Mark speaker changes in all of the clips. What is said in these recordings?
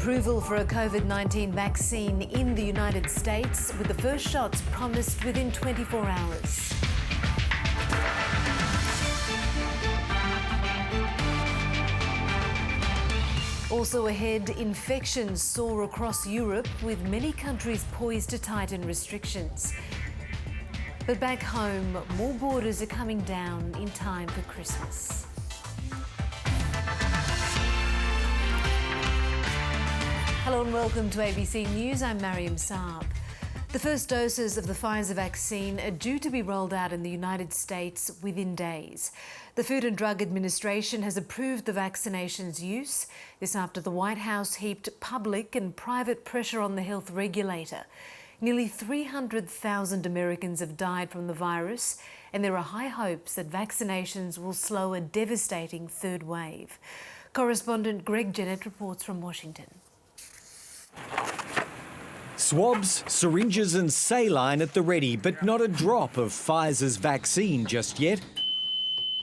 Speaker 1: Approval for a COVID-19 vaccine in the United States, with the first shots promised within 24 hours. Also ahead, infections soar across Europe, with many countries poised to tighten restrictions. But back home, more borders are coming down in time for Christmas. Hello and welcome to ABC News. I'm Mariam Saab. The first doses of the Pfizer vaccine are due to be rolled out in the United States within days. The Food and Drug Administration has approved the vaccination's use. This after the White House heaped public and private pressure on the health regulator. Nearly 300,000 Americans have died from the virus, and there are high hopes that vaccinations will slow a devastating third wave. Correspondent Greg Jennett reports from Washington.
Speaker 2: Swabs, syringes and saline at the ready, but not a drop of Pfizer's vaccine just yet.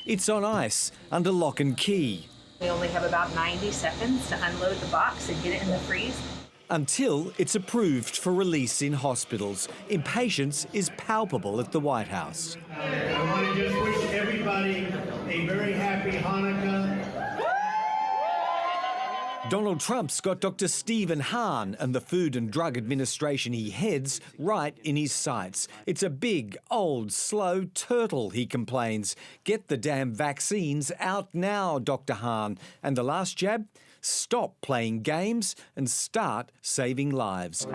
Speaker 2: It's on ice, under lock and key.
Speaker 3: We only have about 90 seconds to unload the box and get it in the freeze.
Speaker 2: Until it's approved for release in hospitals. Impatience is palpable at the White House.
Speaker 4: I want to just wish everybody a very happy Hanukkah.
Speaker 2: Donald Trump's got Dr. Stephen Hahn and the Food and Drug Administration he heads right in his sights. It's a big, old, slow turtle, he complains. Get the damn vaccines out now, Dr. Hahn. And the last jab? Stop playing games and start saving lives.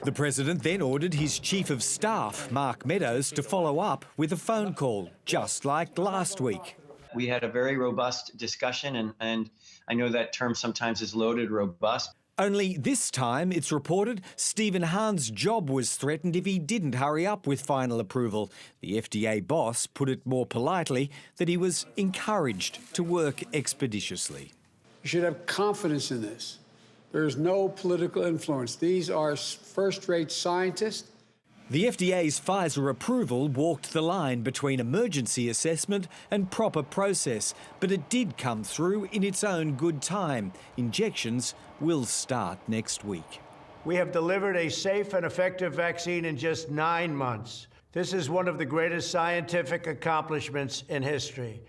Speaker 2: The President then ordered his Chief of Staff, Mark Meadows, to follow up with a phone call, just like last week.
Speaker 5: We had a very robust discussion, and I know that term sometimes is loaded, robust.
Speaker 2: Only this time, it's reported, Stephen Hahn's job was threatened if he didn't hurry up with final approval. The FDA boss put it more politely that he was encouraged to work expeditiously.
Speaker 6: You should have confidence in this. There's no political influence. These are first-rate scientists.
Speaker 2: The FDA's Pfizer approval walked the line between emergency assessment and proper process, but it did come through in its own good time. Injections will start next week.
Speaker 4: We have delivered a safe and effective vaccine in just 9 months. This is one of the greatest scientific accomplishments in history.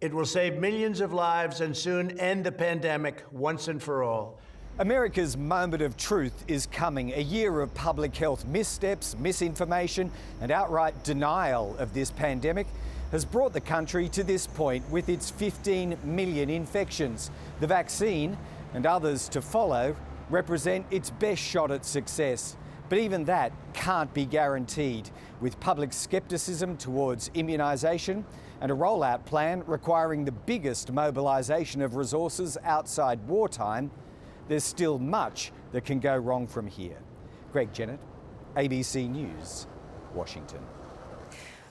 Speaker 4: It will save millions of lives and soon end the pandemic once and for all.
Speaker 2: America's moment of truth is coming. A year of public health missteps, misinformation and outright denial of this pandemic has brought the country to this point with its 15 million infections. The vaccine and others to follow represent its best shot at success. But even that can't be guaranteed, with public scepticism towards immunisation and a rollout plan requiring the biggest mobilisation of resources outside wartime. There's still much that can go wrong from here. Greg Jennett, ABC News, Washington.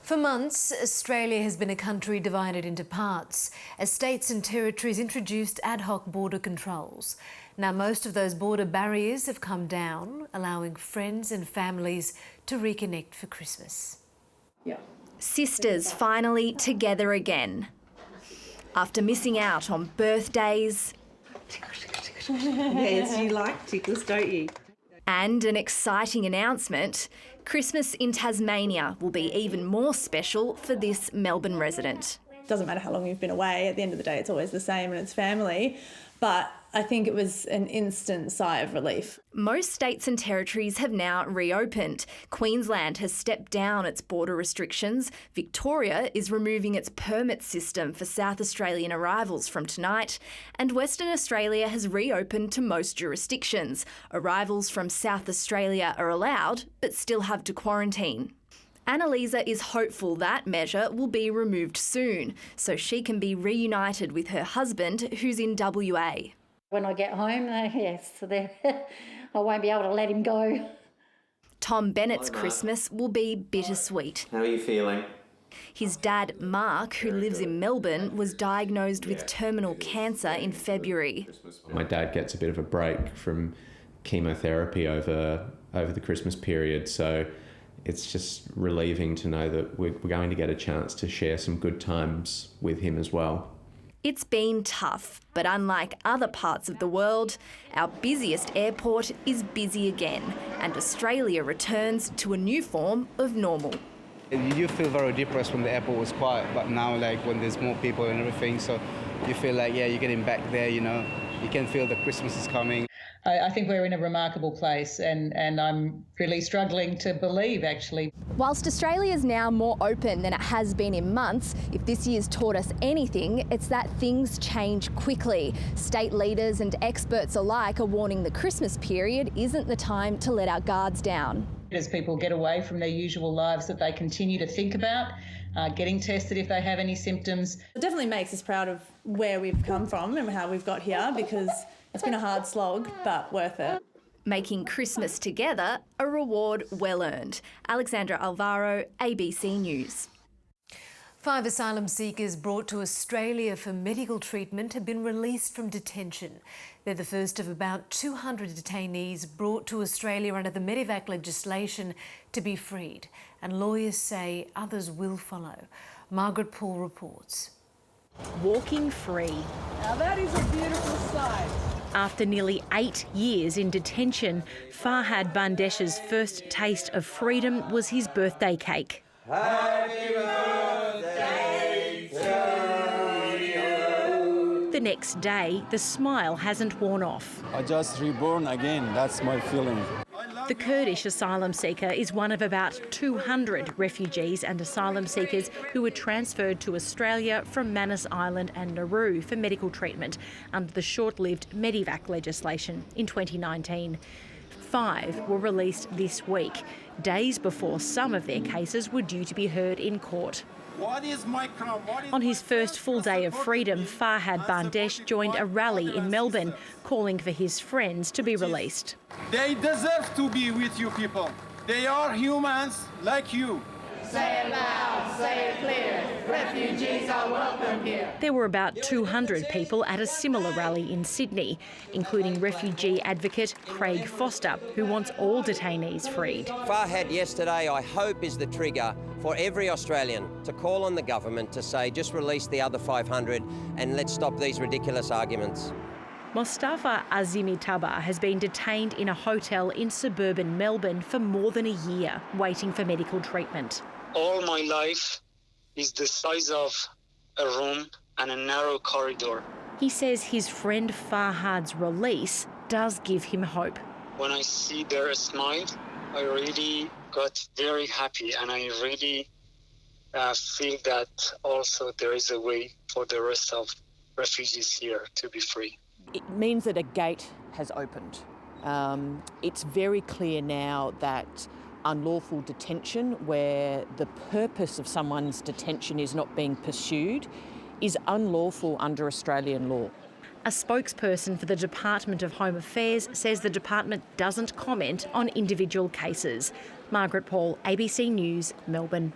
Speaker 1: For months, Australia has been a country divided into parts as states and territories introduced ad hoc border controls. Now, most of those border barriers have come down, allowing friends and families to reconnect for Christmas.
Speaker 7: Sisters finally together again. After missing out on birthdays,
Speaker 3: Yes, you like tickles, don't you?
Speaker 7: and an exciting announcement, Christmas in Tasmania will be even more special for this Melbourne resident.
Speaker 8: Doesn't matter how long you've been away, at the end of the day it's always the same and it's family, but I think it was an instant sigh of relief.
Speaker 7: Most states and territories have now reopened. Queensland has stepped down its border restrictions. Victoria is removing its permit system for South Australian arrivals from tonight. And Western Australia has reopened to most jurisdictions. Arrivals from South Australia are allowed, but still have to quarantine. Annalisa is hopeful that measure will be removed soon, so she can be reunited with her husband, who's in WA.
Speaker 9: When I get home, yes, I won't be able to let him go.
Speaker 7: Tom Bennett's Christmas will be bittersweet.
Speaker 5: How are you feeling?
Speaker 7: His dad, Mark, who lives in Melbourne, was diagnosed with terminal cancer in February.
Speaker 10: My dad gets a bit of a break from chemotherapy over the Christmas period, so it's just relieving to know that we're going to get a chance to share some good times with him as well.
Speaker 7: It's been tough, but unlike other parts of the world, our busiest airport is busy again, and Australia returns to a new form of normal.
Speaker 11: You feel very depressed when the airport was quiet, but now, like, when there's more people and everything, so you feel like, yeah, you're getting back there, you know. You can feel that Christmas is coming.
Speaker 12: I think we're in a remarkable place, and I'm really struggling to believe, actually.
Speaker 7: Whilst Australia is now more open than it has been in months, if this year's taught us anything, it's that things change quickly. State leaders and experts alike are warning the Christmas period isn't the time to let our guards down.
Speaker 12: As people get away from their usual lives, that they continue to think about getting tested if they have any symptoms.
Speaker 8: It definitely makes us proud of where we've come from and how we've got here, because it's been a hard slog, but worth it.
Speaker 7: Making Christmas together a reward well earned. Alexandra Alvaro, ABC News.
Speaker 1: 5 asylum seekers brought to Australia for medical treatment have been released from detention. They're the first of about 200 detainees brought to Australia under the Medevac legislation to be freed, and lawyers say others will follow. Margaret Paul reports.
Speaker 13: Walking free.
Speaker 14: Now that is a beautiful sight.
Speaker 13: After nearly 8 years in detention, Farhad Bandesh's first taste of freedom was his birthday cake.
Speaker 14: Happy birthday to you.
Speaker 13: The next day, the smile hasn't worn off.
Speaker 15: I just reborn again, that's my feeling.
Speaker 13: The Kurdish asylum seeker is one of about 200 refugees and asylum seekers who were transferred to Australia from Manus Island and Nauru for medical treatment under the short-lived Medevac legislation in 2019. 5 were released this week, days before some of their cases were due to be heard in court.
Speaker 15: What is my crime?
Speaker 13: On his first full day of freedom, Farhad Bandesh joined a rally in Melbourne calling for his friends to be released.
Speaker 15: They deserve to be with you people. They are humans like you.
Speaker 14: Say it loud, say it clear. Refugees are welcome here.
Speaker 13: There were about 200 people at a similar rally in Sydney, including refugee advocate Craig Foster, who wants all detainees freed.
Speaker 16: Farhad yesterday, I hope, is the trigger for every Australian to call on the government to say, just release the other 500 and let's stop these ridiculous arguments.
Speaker 13: Mostafa Azimitaba has been detained in a hotel in suburban Melbourne for more than a year, waiting for medical treatment.
Speaker 17: All my life is the size of a room and a narrow corridor.
Speaker 13: He says his friend Farhad's release does give him hope.
Speaker 17: When I see their smile, I really got very happy, and I really feel that also there is a way for the rest of refugees here to be free.
Speaker 18: It means that a gate has opened. It's very clear now that unlawful detention, where the purpose of someone's detention is not being pursued, is unlawful under Australian law.
Speaker 13: A spokesperson for the Department of Home Affairs says the department doesn't comment on individual cases. Margaret Paul, ABC News, Melbourne.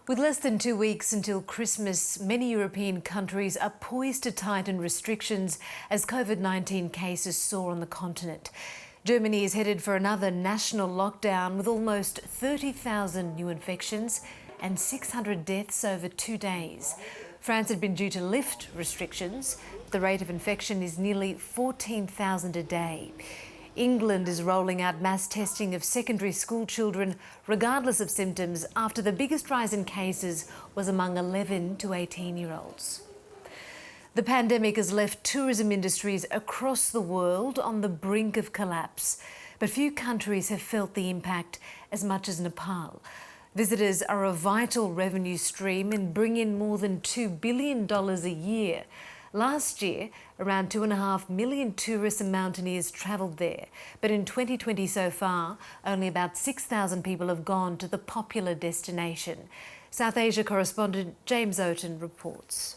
Speaker 1: With less than 2 weeks until Christmas, many European countries are poised to tighten restrictions as COVID-19 cases soar on the continent. Germany is headed for another national lockdown with almost 30,000 new infections and 600 deaths over 2 days. France had been due to lift restrictions. The rate of infection is nearly 14,000 a day. England is rolling out mass testing of secondary school children regardless of symptoms after the biggest rise in cases was among 11 to 18-year-olds. The pandemic has left tourism industries across the world on the brink of collapse, but few countries have felt the impact as much as Nepal. Visitors are a vital revenue stream and bring in more than $2 billion a year. Last year, around 2.5 million tourists and mountaineers travelled there, but in 2020 so far, only about 6,000 people have gone to the popular destination. South Asia correspondent James Oaten reports.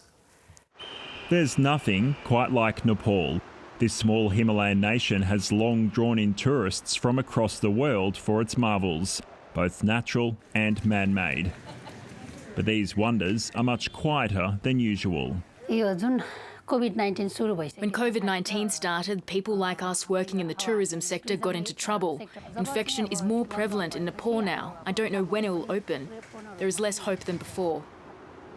Speaker 19: There's nothing quite like Nepal. This small Himalayan nation has long drawn in tourists from across the world for its marvels, both natural and man-made. But these wonders are much quieter than usual.
Speaker 9: When
Speaker 20: COVID-19 started, people like us working in the tourism sector got into trouble. Infection is more prevalent in Nepal now. I don't know when it will open. There is less hope than before.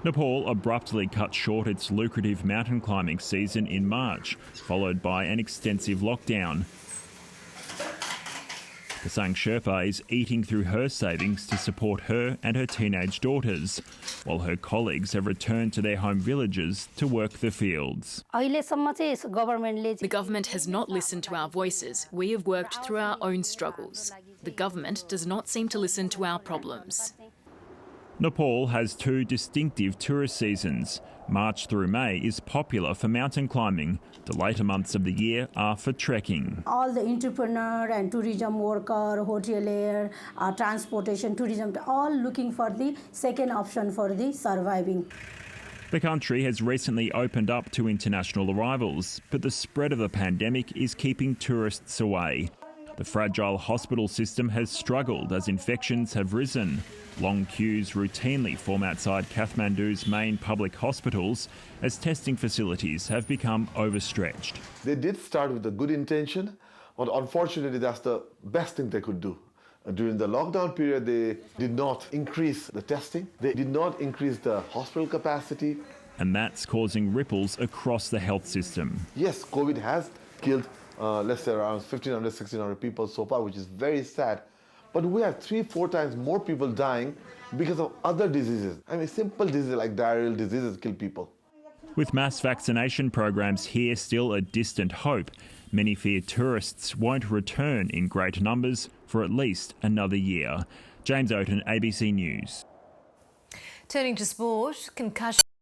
Speaker 19: Nepal abruptly cut short its lucrative mountain climbing season in March, followed by an extensive lockdown. The Sang Sherpa is eating through her savings to support her and her teenage daughters, while her colleagues have returned to their home villages to work the fields.
Speaker 20: The government has not listened to our voices. We have worked through our own struggles. The government does not seem to listen to our problems.
Speaker 19: Nepal has two distinctive tourist seasons. March through May is popular for mountain climbing. The later months of the year are for trekking.
Speaker 21: All the entrepreneur and tourism worker, hotelier, transportation, tourism, all looking for the second option for the surviving.
Speaker 19: The country has recently opened up to international arrivals, but the spread of the pandemic is keeping tourists away. The fragile hospital system has struggled as infections have risen. Long queues routinely form outside Kathmandu's main public hospitals as testing facilities have become overstretched.
Speaker 22: They did start with a good intention, but unfortunately that's the best thing they could do. During the lockdown period, they did not increase the testing. They did not increase the hospital capacity.
Speaker 19: And that's causing ripples across the health system.
Speaker 22: Yes, COVID has killed, let's say, around 1,500, 1,600 people so far, which is very sad. But we have 3-4 times more people dying because of other diseases. I mean, simple diseases like diarrheal diseases kill people.
Speaker 19: With mass vaccination programs here still a distant hope, many fear tourists won't return in great numbers for at least another year. James Oaten, ABC News.
Speaker 1: Turning to sport, concussion.